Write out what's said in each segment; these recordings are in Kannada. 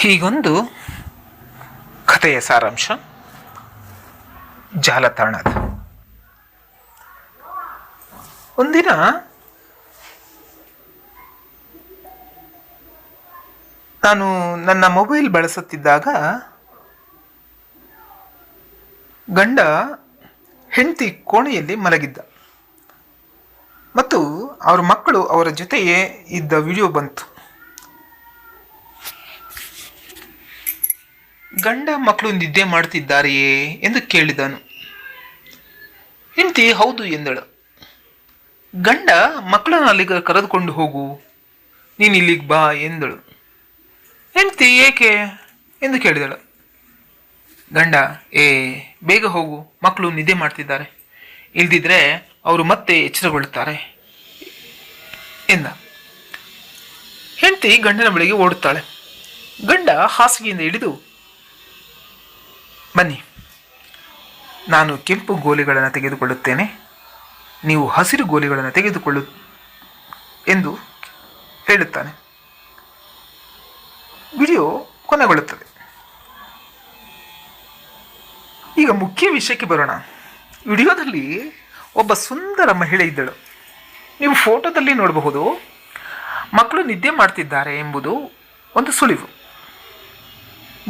ಹೀಗೊಂದು ಕಥೆಯ ಸಾರಾಂಶ ಜಾಲತಾಣದ. ಒಂದಿನ ನಾನು ನನ್ನ ಮೊಬೈಲ್ ಬಳಸುತ್ತಿದ್ದಾಗ ಗಂಡ ಹೆಂಡತಿ ಕೋಣೆಯಲ್ಲಿ ಮಲಗಿದ್ದ ಮತ್ತು ಅವರ ಮಕ್ಕಳು ಅವರ ಜೊತೆಯೇ ಇದ್ದ ವಿಡಿಯೋ ಬಂತು. ಗಂಡ ಮಕ್ಕಳು ನಿದ್ದೆ ಮಾಡ್ತಿದ್ದಾರೆಯೇ ಎಂದು ಕೇಳಿದನು. ಹೆಂಡತಿ ಹೌದು ಎಂದಳು. ಗಂಡ ಮಕ್ಕಳನ್ನು ಅಲ್ಲಿಗೆ ಕರೆದುಕೊಂಡು ಹೋಗು, ನೀನು ಇಲ್ಲಿಗೆ ಬಾ ಎಂದಳು. ಹೆಂಡತಿ ಏಕೆ ಎಂದು ಕೇಳಿದಳು. ಗಂಡ ಬೇಗ ಹೋಗು, ಮಕ್ಕಳು ನಿದ್ದೆ ಮಾಡ್ತಿದ್ದಾರೆ, ಇಲ್ದಿದ್ರೆ ಅವರು ಮತ್ತೆ ಎಚ್ಚರಗೊಳ್ಳುತ್ತಾರೆ ಎಂದ. ಹೆಂಡತಿ ಗಂಡನ ಬಳಿಗೆ ಓಡುತ್ತಾಳೆ. ಗಂಡ ಹಾಸಿಗೆಯಿಂದ ಇಳಿದು, ಬನ್ನಿ, ನಾನು ಕೆಂಪು ಗೋಲಿಗಳನ್ನು ತೆಗೆದುಕೊಳ್ಳುತ್ತೇನೆ, ನೀವು ಹಸಿರು ಗೋಲಿಗಳನ್ನು ತೆಗೆದುಕೊಳ್ಳು ಎಂದು ಹೇಳುತ್ತಾನೆ. ವಿಡಿಯೋ ಕೊನೆಗೊಳ್ಳುತ್ತದೆ. ಈಗ ಮುಖ್ಯ ವಿಷಯಕ್ಕೆ ಬರೋಣ. ವಿಡಿಯೋದಲ್ಲಿ ಒಬ್ಬ ಸುಂದರ ಮಹಿಳೆ ಇದ್ದಳು. ನೀವು ಫೋಟೋದಲ್ಲಿ ನೋಡಬಹುದು. ಮಕ್ಕಳು ನಿದ್ದೆ ಮಾಡ್ತಿದ್ದಾರೆ ಎಂಬುದು ಒಂದು ಸುಳಿವು.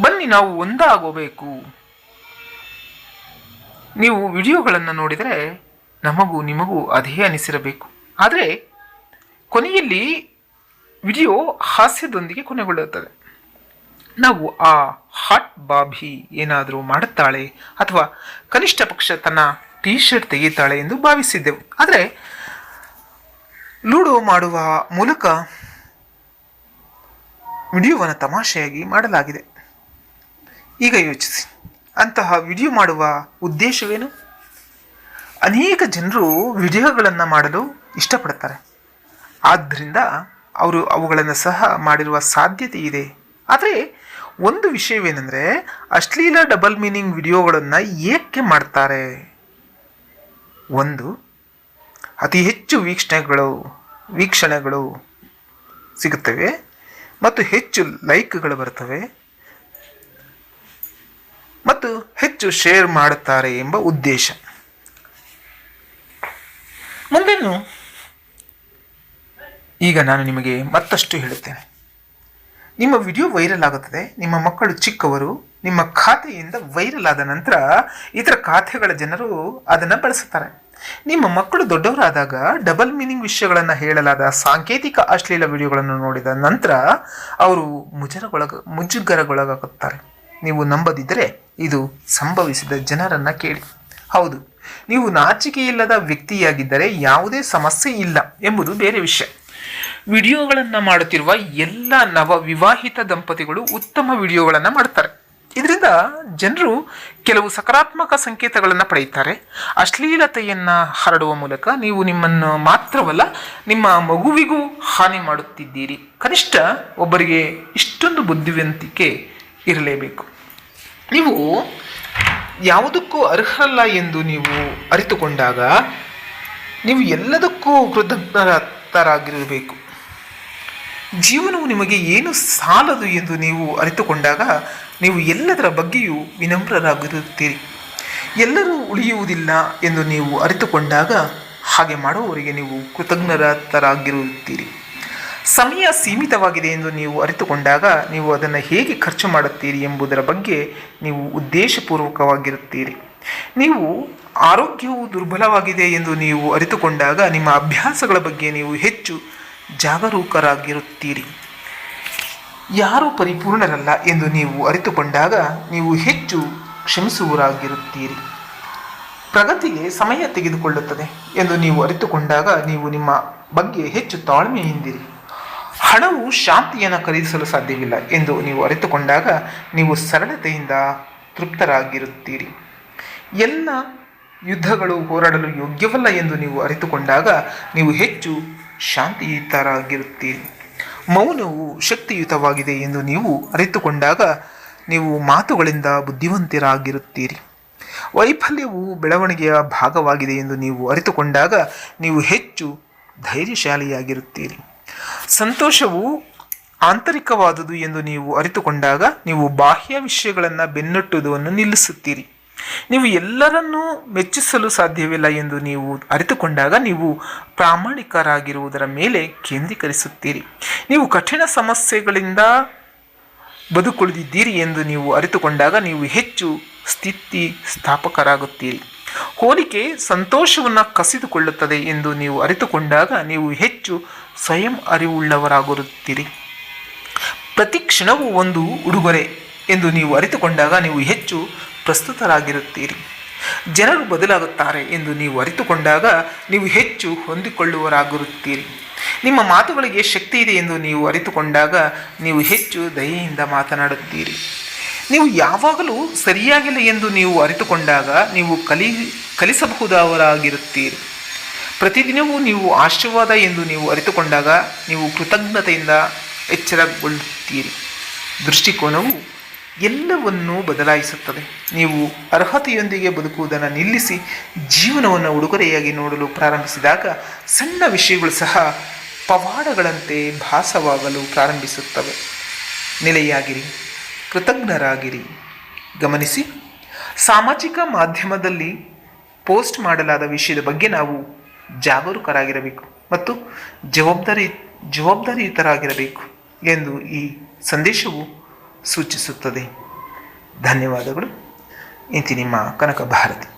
ಬನ್ನಿ, ನಾವು ಒಂದಾಗಬೇಕು. ನೀವು ವಿಡಿಯೋಗಳನ್ನು ನೋಡಿದರೆ ನಮಗೂ ನಿಮಗೂ ಅದೇ ಅನಿಸಿರಬೇಕು. ಆದರೆ ಕೊನೆಯಲ್ಲಿ ವಿಡಿಯೋ ಹಾಸ್ಯದೊಂದಿಗೆ ಕೊನೆಗೊಳ್ಳುತ್ತದೆ. ನಾವು ಆ ಹಾಟ್ ಬಾಬಿ ಏನಾದರೂ ಮಾಡುತ್ತಾಳೆ ಅಥವಾ ಕನಿಷ್ಠ ಪಕ್ಷ ತನ್ನ ಟೀ ಶರ್ಟ್ ತೆಗೆಯುತ್ತಾಳೆ ಎಂದು ಭಾವಿಸಿದ್ದೆವು. ಆದರೆ ಲೂಡೋ ಮಾಡುವ ಮೂಲಕ ವಿಡಿಯೋವನ್ನು ತಮಾಷೆಯಾಗಿ ಮಾಡಲಾಗಿದೆ. ಈಗ ಯೋಚಿಸಿ, ಅಂತಹ ವಿಡಿಯೋ ಮಾಡುವ ಉದ್ದೇಶವೇನು? ಅನೇಕ ಜನರು ವಿಡಿಯೋಗಳನ್ನು ಮಾಡಲು ಇಷ್ಟಪಡುತ್ತಾರೆ, ಆದ್ದರಿಂದ ಅವರು ಅವುಗಳನ್ನು ಸಹ ಮಾಡಿರುವ ಸಾಧ್ಯತೆ ಇದೆ. ಆದರೆ ಒಂದು ವಿಷಯವೇನೆಂದರೆ, ಅಶ್ಲೀಲ ಡಬಲ್ ಮೀನಿಂಗ್ ವಿಡಿಯೋಗಳನ್ನು ಏಕೆ ಮಾಡ್ತಾರೆ? ಒಂದು, ಅತಿ ಹೆಚ್ಚು ವೀಕ್ಷಣೆಗಳು ಸಿಗುತ್ತವೆ ಮತ್ತು ಹೆಚ್ಚು ಲೈಕ್ಗಳು ಬರುತ್ತವೆ ಮತ್ತು ಹೆಚ್ಚು ಶೇರ್ ಮಾಡುತ್ತಾರೆ ಎಂಬ ಉದ್ದೇಶ. ಮುಂದೇನು? ಈಗ ನಾನು ನಿಮಗೆ ಮತ್ತಷ್ಟು ಹೇಳುತ್ತೇನೆ. ನಿಮ್ಮ ವಿಡಿಯೋ ವೈರಲ್ ಆಗುತ್ತದೆ, ನಿಮ್ಮ ಮಕ್ಕಳು ಚಿಕ್ಕವರು, ನಿಮ್ಮ ಖಾತೆಯಿಂದ ವೈರಲ್ ಆದ ನಂತರ ಇತರ ಖಾತೆಗಳ ಜನರು ಅದನ್ನು ಬಳಸುತ್ತಾರೆ. ನಿಮ್ಮ ಮಕ್ಕಳು ದೊಡ್ಡವರಾದಾಗ ಡಬಲ್ ಮೀನಿಂಗ್ ವಿಷಯಗಳನ್ನು ಹೇಳಲಾದ ಸಾಂಕೇತಿಕ ಅಶ್ಲೀಲ ವಿಡಿಯೋಗಳನ್ನು ನೋಡಿದ ನಂತರ ಅವರು ಮುಜುಗರಗೊಳಗಾಗುತ್ತಾರೆ. ನೀವು ನಂಬದಿದ್ದರೆ ಇದು ಸಂಭವಿಸಿದ ಜನರನ್ನು ಕೇಳಿ. ಹೌದು, ನೀವು ನಾಚಿಕೆಯಿಲ್ಲದ ವ್ಯಕ್ತಿಯಾಗಿದ್ದರೆ ಯಾವುದೇ ಸಮಸ್ಯೆ ಇಲ್ಲ ಎಂಬುದು ಬೇರೆ ವಿಷಯ. ವಿಡಿಯೋಗಳನ್ನು ಮಾಡುತ್ತಿರುವ ಎಲ್ಲ ನವ ವಿವಾಹಿತ ದಂಪತಿಗಳು ಉತ್ತಮ ವಿಡಿಯೋಗಳನ್ನು ಮಾಡ್ತಾರೆ. ಇದರಿಂದ ಜನರು ಕೆಲವು ಸಕಾರಾತ್ಮಕ ಸಂಕೇತಗಳನ್ನು ಪಡೆಯುತ್ತಾರೆ. ಅಶ್ಲೀಲತೆಯನ್ನು ಹರಡುವ ಮೂಲಕ ನೀವು ನಿಮ್ಮನ್ನು ಮಾತ್ರವಲ್ಲ, ನಿಮ್ಮ ಮಗುವಿಗೂ ಹಾನಿ ಮಾಡುತ್ತಿದ್ದೀರಿ. ಕನಿಷ್ಠ ಒಬ್ಬರಿಗೆ ಇಷ್ಟೊಂದು ಬುದ್ಧಿವಂತಿಕೆ ಇರಲೇಬೇಕು. ನೀವು ಯಾವುದಕ್ಕೂ ಅರ್ಹರಲ್ಲ ಎಂದು ನೀವು ಅರಿತುಕೊಂಡಾಗ ನೀವು ಎಲ್ಲದಕ್ಕೂ ಕೃತಜ್ಞರಾಗಿರಬೇಕು. ಜೀವನವು ನಿಮಗೆ ಏನು ಸಾಲದು ಎಂದು ನೀವು ಅರಿತುಕೊಂಡಾಗ ನೀವು ಎಲ್ಲದರ ಬಗ್ಗೆಯೂ ವಿನಮ್ರರಾಗಿರುತ್ತೀರಿ. ಎಲ್ಲರೂ ಉಳಿಯುವುದಿಲ್ಲ ಎಂದು ನೀವು ಅರಿತುಕೊಂಡಾಗ ಹಾಗೆ ಮಾಡುವವರಿಗೆ ನೀವು ಕೃತಜ್ಞರಾಗಿರುತ್ತೀರಿ. ಸಮಯ ಸೀಮಿತವಾಗಿದೆ ಎಂದು ನೀವು ಅರಿತುಕೊಂಡಾಗ ನೀವು ಅದನ್ನು ಹೇಗೆ ಖರ್ಚು ಮಾಡುತ್ತೀರಿ ಎಂಬುದರ ಬಗ್ಗೆ ನೀವು ಉದ್ದೇಶಪೂರ್ವಕವಾಗಿರುತ್ತೀರಿ. ನೀವು ಆರೋಗ್ಯವು ದುರ್ಬಲವಾಗಿದೆ ಎಂದು ನೀವು ಅರಿತುಕೊಂಡಾಗ ನಿಮ್ಮ ಅಭ್ಯಾಸಗಳ ಬಗ್ಗೆ ನೀವು ಹೆಚ್ಚು ಜಾಗರೂಕರಾಗಿರುತ್ತೀರಿ. ಯಾರೂ ಪರಿಪೂರ್ಣರಲ್ಲ ಎಂದು ನೀವು ಅರಿತುಕೊಂಡಾಗ ನೀವು ಹೆಚ್ಚು ಕ್ಷಮಿಸುವವರಾಗಿರುತ್ತೀರಿ. ಪ್ರಗತಿಗೆ ಸಮಯ ತೆಗೆದುಕೊಳ್ಳುತ್ತದೆ ಎಂದು ನೀವು ಅರಿತುಕೊಂಡಾಗ ನೀವು ನಿಮ್ಮ ಬಗ್ಗೆ ಹೆಚ್ಚು ತಾಳ್ಮೆಯಿಂದಿರಿ. ಹಣವು ಶಾಂತಿಯನ್ನು ಖರೀದಿಸಲು ಸಾಧ್ಯವಿಲ್ಲ ಎಂದು ನೀವು ಅರಿತುಕೊಂಡಾಗ ನೀವು ಸರಳತೆಯಿಂದ ತೃಪ್ತರಾಗಿರುತ್ತೀರಿ. ಎಲ್ಲ ಯುದ್ಧಗಳು ಹೋರಾಡಲು ಯೋಗ್ಯವಲ್ಲ ಎಂದು ನೀವು ಅರಿತುಕೊಂಡಾಗ ನೀವು ಹೆಚ್ಚು ಶಾಂತಿಯುತರಾಗಿರುತ್ತೀರಿ. ಮೌನವು ಶಕ್ತಿಯುತವಾಗಿದೆ ಎಂದು ನೀವು ಅರಿತುಕೊಂಡಾಗ ನೀವು ಮಾತುಗಳಿಂದ ಬುದ್ಧಿವಂತರಾಗಿರುತ್ತೀರಿ. ವೈಫಲ್ಯವು ಬೆಳವಣಿಗೆಯ ಭಾಗವಾಗಿದೆ ಎಂದು ನೀವು ಅರಿತುಕೊಂಡಾಗ ನೀವು ಹೆಚ್ಚು ಧೈರ್ಯಶಾಲಿಯಾಗಿರುತ್ತೀರಿ. ಸಂತೋಷವು ಆಂತರಿಕವಾದುದು ಎಂದು ನೀವು ಅರಿತುಕೊಂಡಾಗ ನೀವು ಬಾಹ್ಯ ವಿಷಯಗಳನ್ನು ಬೆನ್ನಟ್ಟುವುದನ್ನು ನಿಲ್ಲಿಸುತ್ತೀರಿ. ನೀವು ಎಲ್ಲರನ್ನೂ ಮೆಚ್ಚಿಸಲು ಸಾಧ್ಯವಿಲ್ಲ ಎಂದು ನೀವು ಅರಿತುಕೊಂಡಾಗ ನೀವು ಪ್ರಾಮಾಣಿಕರಾಗಿರುವುದರ ಮೇಲೆ ಕೇಂದ್ರೀಕರಿಸುತ್ತೀರಿ. ನೀವು ಕಠಿಣ ಸಮಸ್ಯೆಗಳಿಂದ ಬದುಕುಳಿದಿದ್ದೀರಿ ಎಂದು ನೀವು ಅರಿತುಕೊಂಡಾಗ ನೀವು ಹೆಚ್ಚು ಸ್ಥಿತಿಸ್ಥಾಪಕರಾಗುತ್ತೀರಿ. ಹೋಲಿಕೆ ಸಂತೋಷವನ್ನು ಕಸಿದುಕೊಳ್ಳುತ್ತದೆ ಎಂದು ನೀವು ಅರಿತುಕೊಂಡಾಗ ನೀವು ಹೆಚ್ಚು ಸ್ವಯಂ ಅರಿವುಳ್ಳವರಾಗಿರುತ್ತೀರಿ. ಪ್ರತಿ ಕ್ಷಣವೂ ಒಂದು ಉಡುಗೊರೆ ಎಂದು ನೀವು ಅರಿತುಕೊಂಡಾಗ ನೀವು ಹೆಚ್ಚು ಪ್ರಸ್ತುತರಾಗಿರುತ್ತೀರಿ. ಜನರು ಬದಲಾಗುತ್ತಾರೆ ಎಂದು ನೀವು ಅರಿತುಕೊಂಡಾಗ ನೀವು ಹೆಚ್ಚು ಹೊಂದಿಕೊಳ್ಳುವವರಾಗಿರುತ್ತೀರಿ. ನಿಮ್ಮ ಮಾತುಗಳಿಗೆ ಶಕ್ತಿ ಇದೆ ಎಂದು ನೀವು ಅರಿತುಕೊಂಡಾಗ ನೀವು ಹೆಚ್ಚು ದಯೆಯಿಂದ ಮಾತನಾಡುತ್ತೀರಿ. ನೀವು ಯಾವಾಗಲೂ ಸರಿಯಾಗಿಲ್ಲ ಎಂದು ನೀವು ಅರಿತುಕೊಂಡಾಗ ನೀವು ಕಲಿಸಬಹುದಾದವರಾಗಿರುತ್ತೀರಿ. ಪ್ರತಿದಿನವೂ ನೀವು ಆಶೀರ್ವಾದ ಎಂದು ನೀವು ಅರಿತುಕೊಂಡಾಗ ನೀವು ಕೃತಜ್ಞತೆಯಿಂದ ಎಚ್ಚರಗೊಳ್ಳುತ್ತೀರಿ. ದೃಷ್ಟಿಕೋನವು ಎಲ್ಲವನ್ನೂ ಬದಲಾಯಿಸುತ್ತದೆ. ನೀವು ಅರ್ಹತೆಯೊಂದಿಗೆ ಬದುಕುವುದನ್ನು ನಿಲ್ಲಿಸಿ ಜೀವನವನ್ನು ಉಡುಗೊರೆಯಾಗಿ ನೋಡಲು ಪ್ರಾರಂಭಿಸಿದಾಗ ಸಣ್ಣ ವಿಷಯಗಳು ಸಹ ಪವಾಡಗಳಂತೆ ಭಾಸವಾಗಲು ಪ್ರಾರಂಭಿಸುತ್ತವೆ. ನೆಲೆಯಾಗಿರಿ, ಕೃತಜ್ಞರಾಗಿರಿ. ಗಮನಿಸಿ, ಸಾಮಾಜಿಕ ಮಾಧ್ಯಮದಲ್ಲಿ ಪೋಸ್ಟ್ ಮಾಡಲಾದ ವಿಷಯದ ಬಗ್ಗೆ ನಾವು ಜಾಗರೂಕರಾಗಿರಬೇಕು ಮತ್ತು ಜವಾಬ್ದಾರಿಯುತರಾಗಿರಬೇಕು ಎಂದು ಈ ಸಂದೇಶವು ಸೂಚಿಸುತ್ತದೆ. ಧನ್ಯವಾದಗಳು. ಇಂತಿ ನಿಮ್ಮ ಕನಕ ಭಾರತಿ.